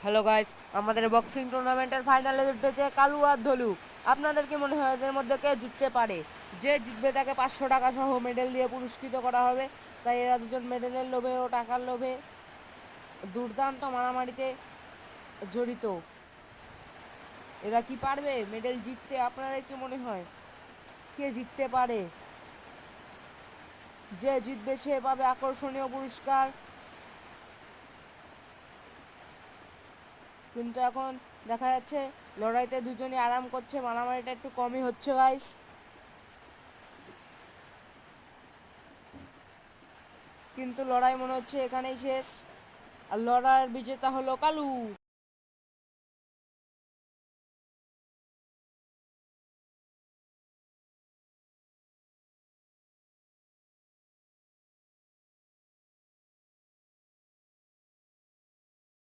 Hello guys, আমাদের boxing টুর্নামেন্টের ফাইনালে উঠেছে কালু আর ধলু। আপনাদের কি মনে হয় এদের মধ্যে কে জিততে পারে? যে জিতবে তাকে 500 টাকা সহ মেডেল দিয়ে পুরস্কৃত করা হবে। তাই এরা দুজন মেডেলের লোভে ও টাকার লোভে দুর্দান্ত মারামারিতে জড়িত। এরা কি পারবে মেডেল জিততে? আপনাদের কি মনে হয় কে জিততে পারে? যে জিতবে সে পাবে আকর্ষণীয় পুরস্কার। কিন্তু এখন দেখা যাচ্ছে লড়াইতে দুজনই আরাম করছে, মারামারিটা একটু কমই হচ্ছে গাইস। কিন্তু লড়াই মনে হচ্ছে এখানেই শেষ, আর লড়াইয়ের বিজেতা হলো কালু।